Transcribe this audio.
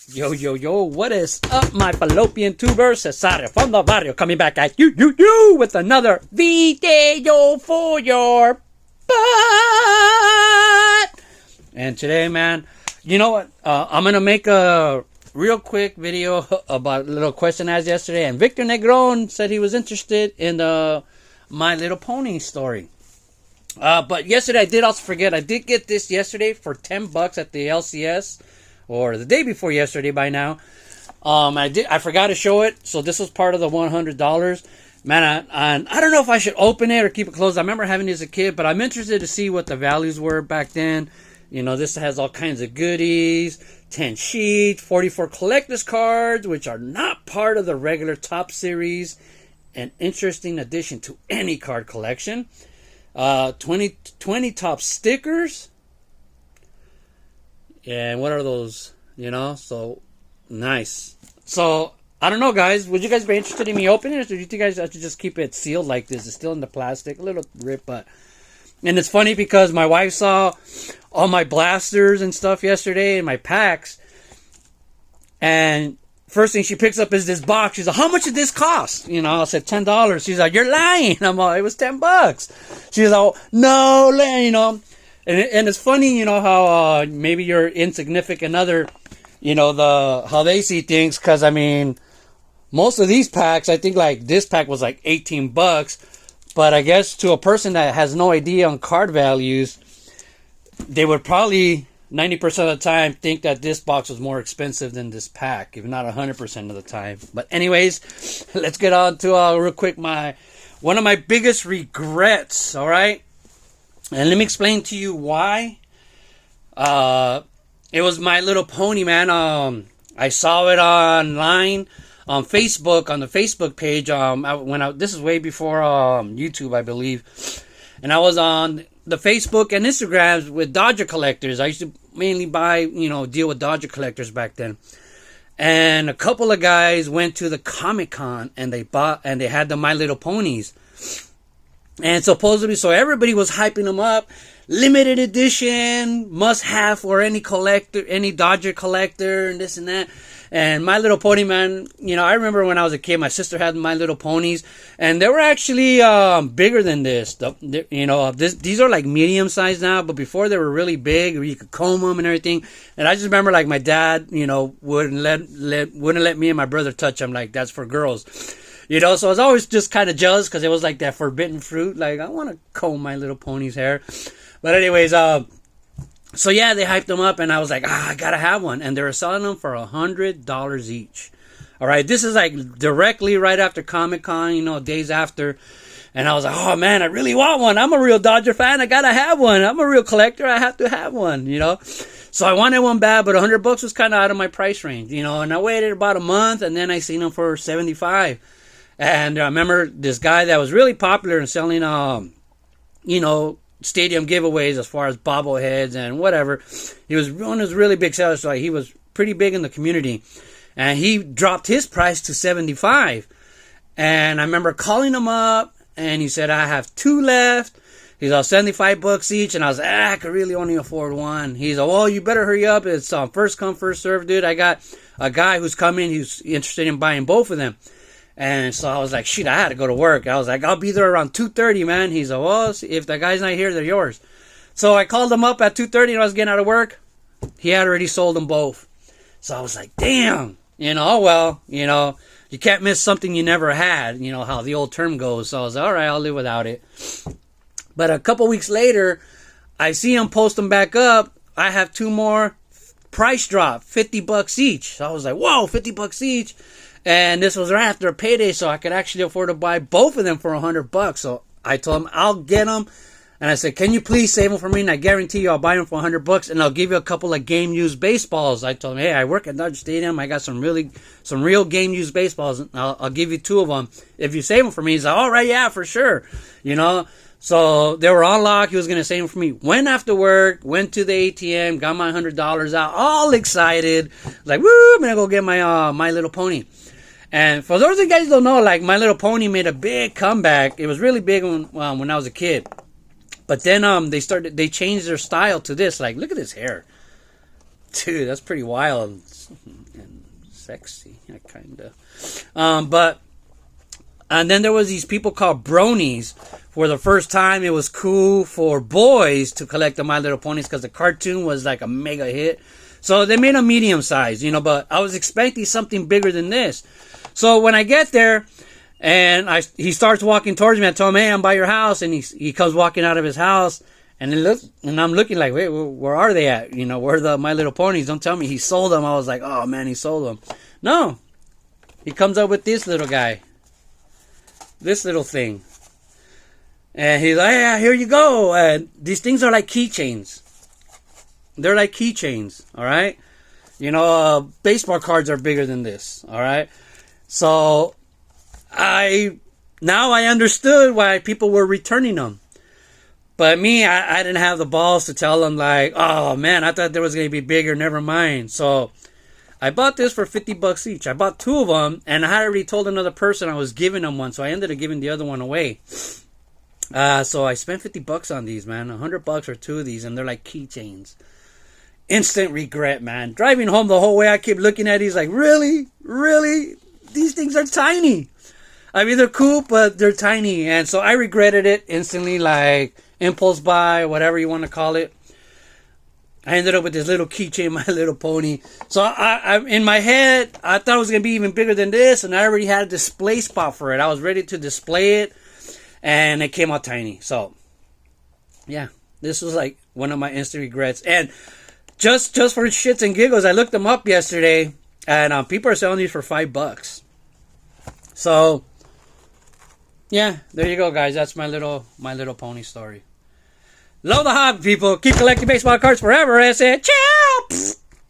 Yo, yo, yo, what is up, my fallopian tubers? Cesario from the barrio coming back at you with another video for your butt. And today, man, you know what? I'm going to make a real quick video about a little question I asked yesterday. And Victor Negron said he was interested in the My Little Pony story. But yesterday I did also forget. I did get this yesterday for $10 at the LCS. Or the day before yesterday by now. I forgot to show it, so this was part of the $100. Man, I don't know if I should open it or keep it closed. I remember having it as a kid, but I'm interested to see what the values were back then. You know, this has all kinds of goodies, 10 sheets, 44 collector's cards, which are not part of the regular top series. An interesting addition to any card collection. 20 top stickers. And what are those? You know, so nice. So I don't know, guys. Would you guys be interested in me opening it, or do you think I should just keep it sealed like this? It's still in the plastic, a little rip, but. And it's funny because my wife saw all my blasters and stuff yesterday and my packs, and first thing she picks up is this box. She's like, "How much did this cost?" You know, I said $10. She's like, "You're lying." I'm like, "It was $10." She's like, "No, you know." And it's funny, you know, how maybe your insignificant other, you know, how they see things. Because, I mean, most of these packs, I think, like, this pack was like $18. But I guess to a person that has no idea on card values, they would probably, 90% of the time, think that this box was more expensive than this pack. If not 100% of the time. But anyways, let's get on to, real quick, one of my biggest regrets, all right? And let me explain to you why. It was My Little Pony, man. I saw it online on Facebook, on the Facebook page. This is way before YouTube, I believe. And I was on the Facebook and Instagrams with Dodger collectors. I used to mainly deal with Dodger collectors back then. And a couple of guys went to the Comic-Con and they had the My Little Ponies. And supposedly, so everybody was hyping them up. Limited edition, must have for any collector, any Dodger collector, and this and that. And My Little Pony, man, you know, I remember when I was a kid, my sister had My Little Ponies, and they were actually bigger than this. These are like medium size now, but before they were really big, where you could comb them and everything. And I just remember, like, my dad, you know, wouldn't let me and my brother touch them. Like, that's for girls. You know, so I was always just kind of jealous because it was like that forbidden fruit. Like, I want to comb My Little Pony's hair. But anyways, so yeah, they hyped them up and I was like, I gotta have one. And they were selling them for $100 each. All right, this is like directly right after Comic-Con, you know, days after. And I was like, oh man, I really want one. I'm a real Dodger fan. I gotta have one. I'm a real collector. I have to have one, you know. So I wanted one bad, but $100 was kind of out of my price range, you know. And I waited about a month and then I seen them for $75. And I remember this guy that was really popular and selling, you know, stadium giveaways as far as bobbleheads and whatever. He was one of those really big sellers, so he was pretty big in the community. And he dropped his price to $75. And I remember calling him up, and he said, I have 2 left. He's all $75 each. And I was like, I could really only afford one. He's like, well, you better hurry up. It's first come, first serve, dude. I got a guy who's coming, who's interested in buying both of them. And so I was like, shit, I had to go to work. I was like, I'll be there around 2:30, man. He's like, well, if the guy's not here, they're yours. So I called him up at 2:30 and I was getting out of work. He had already sold them both. So I was like, damn, you know, well, you know, you can't miss something you never had, you know, how the old term goes. So I was like, all right, I'll live without it. But a couple weeks later, I see him post them back up. I have 2 more, price drop, $50 each. So I was like, whoa, $50 each. And this was right after a payday, so I could actually afford to buy both of them for $100. So I told him, I'll get them. And I said, can you please save them for me? And I guarantee you I'll buy them for $100. And I'll give you a couple of game-used baseballs. I told him, hey, I work at Dodger Stadium. I got some real game-used baseballs. And I'll give you 2 of them if you save them for me. He's like, all right, yeah, for sure. You know, so they were on lock. He was going to save them for me. Went after work, went to the ATM, got my $100 out, all excited. Like, woo, I'm going to go get my Little Pony. And for those of you guys who don't know, like, My Little Pony made a big comeback. It was really big when I was a kid. But then they changed their style to this. Like, look at his hair. Dude, that's pretty wild. sexy. Yeah, kind of. But and then there was these people called bronies. For the first time, it was cool for boys to collect the My Little Ponies because the cartoon was like a mega hit. So they made a medium size, but I was expecting something bigger than this. So when I get there, and he starts walking towards me, I tell him, hey, I'm by your house, and he comes walking out of his house, and I'm looking like, wait, where are they at? Where are the My Little Ponies? Don't tell me he sold them. I was like, oh man, he sold them. No, he comes up with this little guy, this little thing. And he's like, yeah, here you go. And these things are like keychains. They're like keychains, all right? Baseball cards are bigger than this, all right? So, now I understood why people were returning them. But me, I didn't have the balls to tell them, like, oh, man, I thought there was going to be bigger. Never mind. So, I bought this for $50 each. I bought 2 of them, and I had already told another person I was giving them one. So, I ended up giving the other one away. So I spent $50 on these, man. $100 for 2 of these, and they're like keychains. Instant regret, man. Driving home the whole way, I kept looking at these like, really? Really? These things are tiny. I mean, they're cool, but they're tiny. And so I regretted it instantly, like impulse buy, whatever you want to call it. I ended up with this little keychain, My Little Pony. So I in my head, I thought it was going to be even bigger than this, and I already had a display spot for it. I was ready to display it. And it came out tiny. So, yeah. This was like one of my instant regrets. And just for shits and giggles, I looked them up yesterday. And people are selling these for $5. So, yeah. There you go, guys. That's my little pony story. Love the hobby, people. Keep collecting baseball cards forever. I said, ciao!